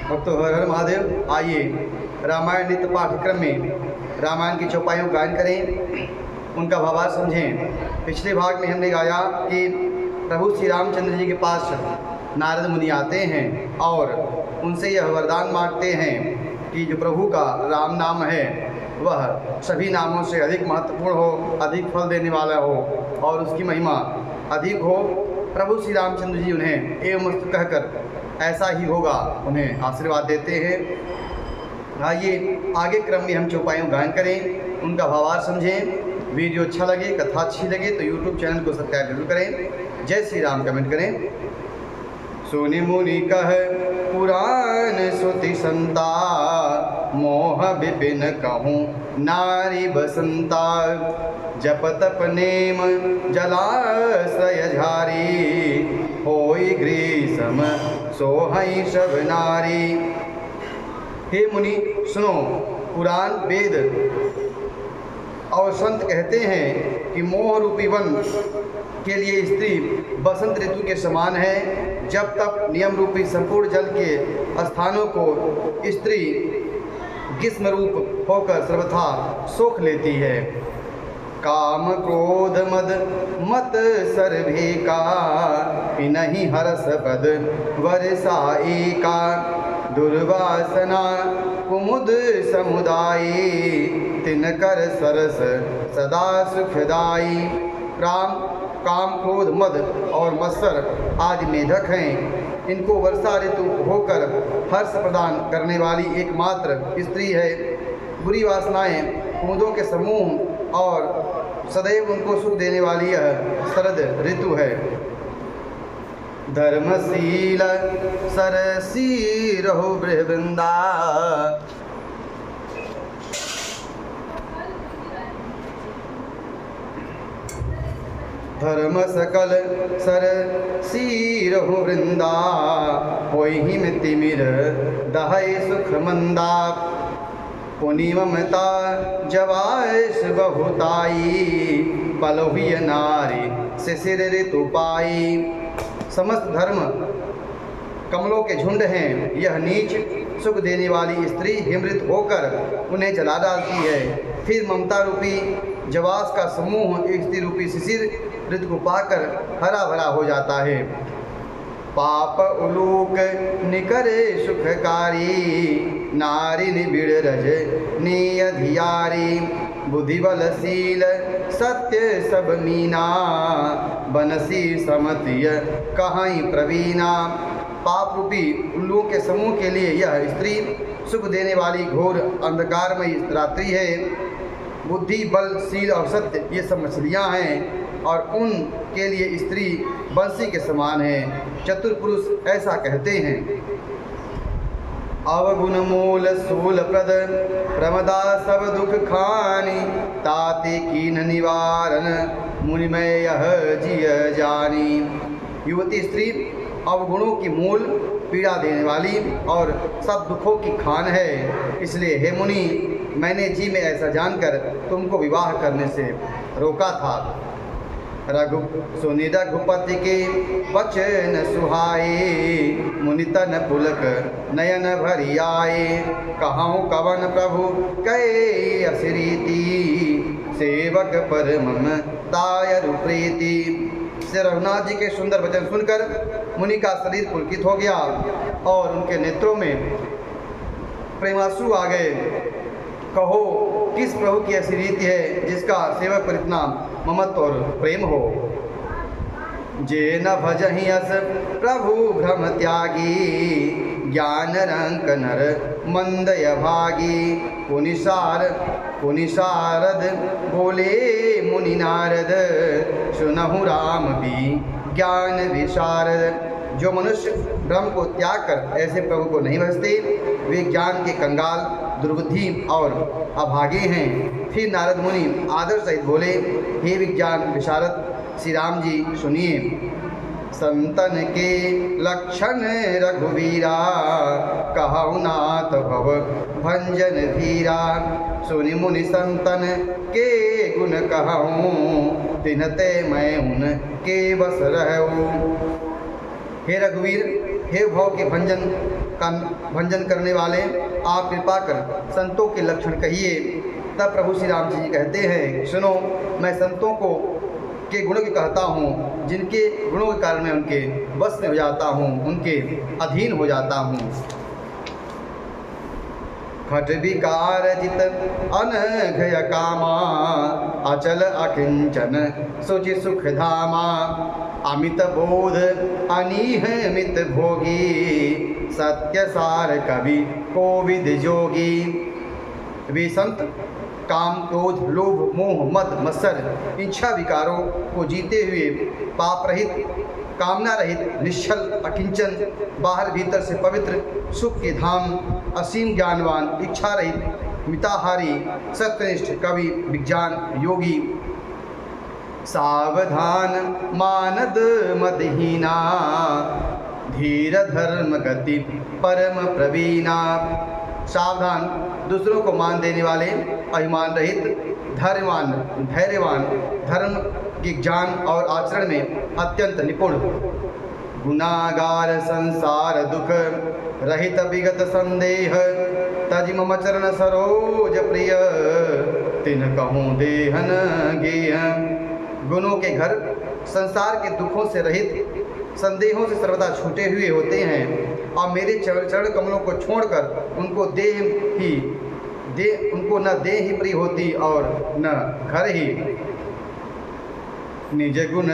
भक्तों, हर हर महादेव। आइए रामायण नित्य पाठ्यक्रम में रामायण की चौपाइयों का गायन करें, उनका भावार्थ समझें। पिछले भाग में हमने गाया कि प्रभु श्री रामचंद्र जी के पास नारद मुनि आते हैं और उनसे यह वरदान मांगते हैं कि जो प्रभु का राम नाम है वह सभी नामों से अधिक महत्वपूर्ण हो, अधिक फल देने वाला हो और उसकी महिमा अधिक हो। प्रभु श्री रामचंद्र जी उन्हें एवं मस्त कहकर ऐसा ही होगा उन्हें आशीर्वाद देते हैं। आइए आगे क्रम में हम चौपाइयों गायन करें, उनका भावार्थ समझें। वीडियो अच्छा लगे, कथा अच्छी लगे तो यूट्यूब चैनल को सब्सक्राइब जरूर करें। जय श्री राम कमेंट करें। सुनि मुनि कह पुराण श्रुति संता, मोह विपिन कहूँ नारी बसंता। जप तप नेम जलाश्रय झारी, होई ग्रीसम सोहई सब नारी। हे मुनि सुनो, पुराण वेद और संत कहते हैं कि मोह रूपी वन के लिए स्त्री बसंत ऋतु के समान है। जब तक नियम रूपी संपूर्ण जल के स्थानों को स्त्री ग्रीष्म रूप होकर सर्वथा सोख लेती है। काम क्रोध मद मत सर्वे का, नहीं हरस पद वर्षा एका। दुर्वासना कुमुद समुदायी, तिनकर सरस सदा सुखदाई। काम क्रोध मद और मत्सर आदि मेढक हैं। इनको वर्षा ऋतु होकर हर्ष प्रदान करने वाली एकमात्र स्त्री है। बुरी वासनाएं कुमुदों के समूह और सदैव उनको सुख देने वाली यह शरद ऋतु है। धर्मशील सरसी रहो वृंदा, धर्म सकल सरसी रहो वृंदा। होई हिम तिमिर दहय सुख मंदा, पुनि ममता जवायस बहुताई। पल हुई नारी शिशिर ऋतु पाई। समस्त धर्म कमलों के झुंड हैं। यह नीच सुख देने वाली स्त्री हिमृत होकर उन्हें जला डालती है। फिर ममता रूपी जवास का समूह स्त्री रूपी शिशिर ऋतु को पाकर हरा भरा हो जाता है। पाप उलूक निकरे सुखकारी, नारी निबिड़ रज नियधियारी। बुद्धिबलशील सत्य सब मीना, बनसी समतिय कहीं प्रवीणा। पाप रूपी उल्लुओं के समूह के लिए यह स्त्री सुख देने वाली घोर अंधकारमयी रात्रि है। बुद्धि बल शील और सत्य ये सब मछलियाँ हैं और उनके लिए स्त्री बंसी के समान है। चतुर पुरुष ऐसा कहते हैं। अवगुण मूल सूल प्रद प्रमदा सब दुख खानी। ताते कीन निवारण मुनिमय यह जिय जानी। युवती स्त्री अवगुणों की मूल पीड़ा देने वाली और सब दुखों की खान है। इसलिए हे मुनि, मैंने जी में ऐसा जानकर तुमको विवाह करने से रोका था। सुनि रघुपति के वचन सुहाए, मुनि तन पुलक नयन भरि आए। कहूँ कवन प्रभु कहे असिरीति, सेवक पर ममतायरु प्रीति। श्री रघुनाथ जी के सुंदर वचन सुनकर मुनि का शरीर पुलकित हो गया और उनके नेत्रों में प्रेमाश्रु आ गए। कहो किस प्रभु की ऐसी रीति है जिसका सेवक पर इतना ममत्व और प्रेम हो। जे न भजहि अस प्रभु भ्रम त्यागी, ज्ञान रंक नर मंदय भागी। पुनि शारद बोले मुनि नारद, सुनहु राम भी ज्ञान विशारद। जो मनुष्य ब्रह्म को त्याग कर ऐसे प्रभु को नहीं भजते वे ज्ञान के कंगाल, दुर्बुद्धि और अभागे हैं। फिर नारद मुनि आदर सहित बोले, हे विज्ञान विशारद श्री राम जी सुनिए। संतन के लक्षण रघुवीरा, कहु नाथ भव भंजन धीरा। सुनि मुनि संतन के गुण कहूँ, तिन्हते मैं उन के बस रहूँ। हे रघुवीर, हे भव के भंजन का भंजन करने वाले, आप कृपा कर संतों के लक्षण कहिए। तब प्रभु श्री राम जी कहते हैं, सुनो, मैं संतों को के गुणों की कहता हूँ, जिनके गुणों के कारण मैं उनके वश में हो जाता हूँ, उनके अधीन हो जाता हूँ। खट विकार जित अनघय कामा, अचल अकिंचन सुचि सुख धामा। अमित बोध अनीह मित भोगी, सत्य सार कवि कोविद जोगी। वे संत काम, क्रोध, लोभ, मोह, मद, मत्सर इच्छा विकारों को जीते हुए पाप रहित, कामना रहित, निश्चल, अकिंचन, बाहर भीतर से पवित्र, सुख के धाम, असीम ज्ञानवान, इच्छा रहित, मिताहारी, सत्यनिष्ठ, कवि, विज्ञान योगी। सावधान मानद मदहीना, धीर धर्म गति परम प्रवीणा। सावधान, दूसरों को मान देने वाले, अभिमान रहित, धैर्यवान, धर्म के ज्ञान और आचरण में अत्यंत निपुण। गुनागार संसार दुख रहित विगत संदेह, तज मम चरण सरोज प्रिय, तिन कहूँ देहन गेह। गुणों के घर संसार के दुखों से रहित, संदेहों से सर्वदा छूटे हुए होते हैं, और मेरे चरण कमलों को छोड़कर उनको उनको न देह ही प्रिय होती और न घर ही। निज गुण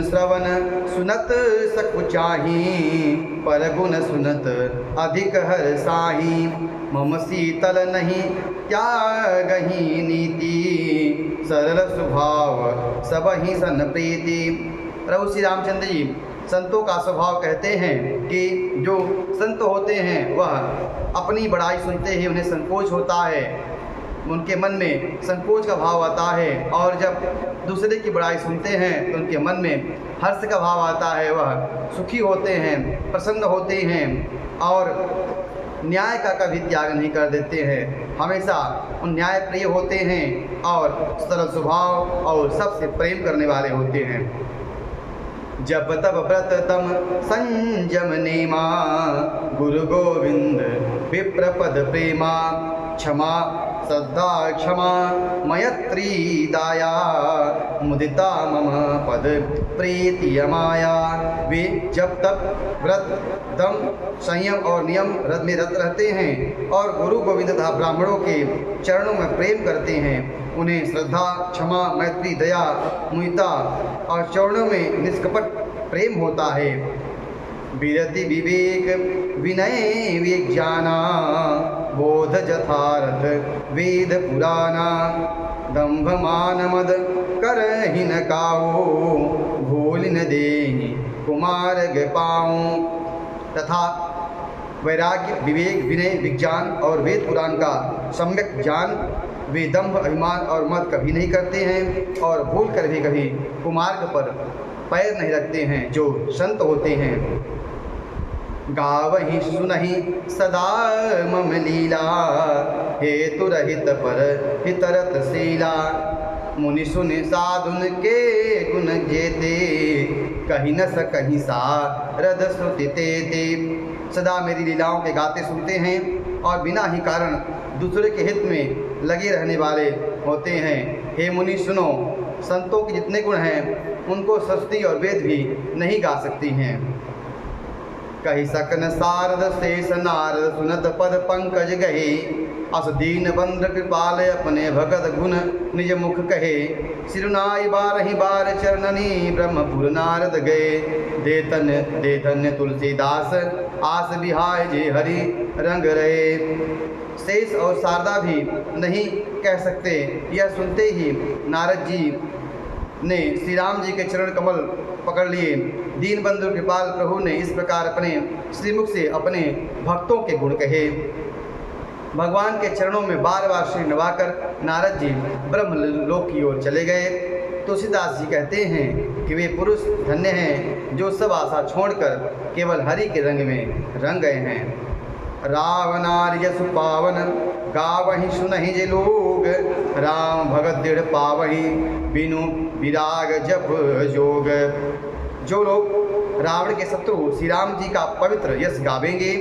श्रवण सुनत सकु चाही, पर गुण सुनत अधिक हर साही। मम शीतल नहीं त्यागही नीति, सरल स्वभाव सब ही सन प्रीति। प्रभु श्री रामचंद्र जी संतों का स्वभाव कहते हैं कि जो संत होते हैं वह अपनी बड़ाई सुनते ही उन्हें संकोच होता है, उनके मन में संकोच का भाव आता है, और जब दूसरे की बड़ाई सुनते हैं तो उनके मन में हर्ष का भाव आता है, वह सुखी होते हैं, प्रसन्न होते हैं, और न्याय का कभी त्याग नहीं कर देते हैं, हमेशा उन न्याय प्रिय होते हैं और सरल स्वभाव और सबसे प्रेम करने वाले होते हैं। जब तब व्रत तम संयम नेमा, गुरु गोविंद विप्रपद प्रेमा। क्षमा श्रद्धा क्षमा मयत्री दाया, मुदिता मम पद प्रीति अमाया। वे जब तक व्रत, दम, संयम और नियम में रत रहते हैं और गुरु गोविंद तथा ब्राह्मणों के चरणों में प्रेम करते हैं, उन्हें श्रद्धा, क्षमा, मैत्री, दया, मुदिता और चरणों में निष्कपट प्रेम होता है। विरति विवेक विनय विज्ञाना, बोध यथार्थ वेद पुराना। दंभ मान मद करहि न काऊ, भूल न देहि कुमार्ग पाऊँ। तथा वैराग्य, विवेक, विनय, विज्ञान और वेद पुराण का सम्यक ज्ञान। वे दंभ, अभिमान और मद कभी नहीं करते हैं और भूल कर भी कभी कुमार्ग पर पैर नहीं रखते हैं जो संत होते हैं। गावहि सुनहि सदा मम लीला, हेतु रहित पर हितरत शीला। मुनि सुनि साधुन के गुण जेते, कहीं न सकहीं सारद श्रुति तेते। सदा मेरी लीलाओं के गाते सुनते हैं और बिना ही कारण दूसरे के हित में लगे रहने वाले होते हैं। हे मुनि सुनो, संतों के जितने गुण हैं उनको सरस्वती और वेद भी नहीं गा सकती हैं। कही सकन सारद शेष नारद, सुनत पद पंकज गहे। अस दीन बंध कृपाल अपने भगत गुण निज मुख कहे। सिरुनाई बारहि बार चरणनी, ब्रह्मपुर नारद गए। दे धन्य तुलसीदास, आस बिहाय जे हरि रंग रहे। शेष और शारदा भी नहीं कह सकते। यह सुनते ही नारद जी ने श्री राम जी के चरण कमल पकड़ लिए। दीनबंधु कृपाल प्रभु ने इस प्रकार अपने श्रीमुख से अपने भक्तों के गुण कहे। भगवान के चरणों में बार बार श्री नवाकर नारद जी ब्रह्मलोक की ओर चले गए। तुलसीदास जी कहते हैं कि वे पुरुष धन्य हैं जो सब आशा छोड़कर केवल हरि के रंग में रंग गए हैं। रावणार यशु पावन, गावहि सुनहि जे लोग। राम भगत दृढ़ पावहि, बिनु विराग जप जोग। जो लोग रावण के शत्रु श्री राम जी का पवित्र यश गावेंगे,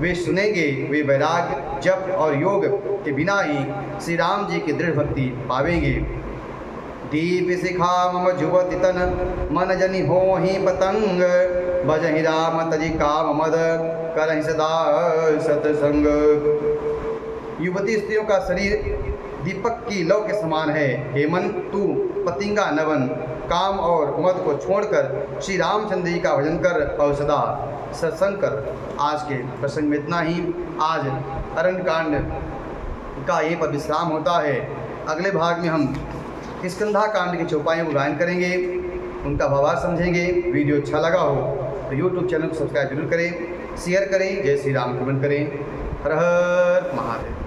वे सुनेंगे, वे वैराग्य, जप और योग के बिना ही श्री राम जी की दृढ़ भक्ति पावेंगे। दीप शिखा मम जुवति तन, मन जनि हो ही पतंग, भजहि राम तजि काम मद, करहि सदा सतसंग। युवती स्त्रियों का शरीर दीपक की लौ के समान है। हेमंत तू पतिंगा नवन, काम और मद को छोड़कर श्री रामचंद्र जी का भजन कर और सदा सत्संग कर। आज के प्रसंग में इतना ही। आज अरण्यकांड का यहीं पर विश्राम होता है। अगले भाग में हम स्कंधा कांड की चौपाइयों को गायन करेंगे, उनका भावार्थ समझेंगे। वीडियो अच्छा लगा हो तो यूट्यूब चैनल को सब्सक्राइब जरूर करें, शेयर करें, जय श्री राम कमेंट करें। हर हर महादेव।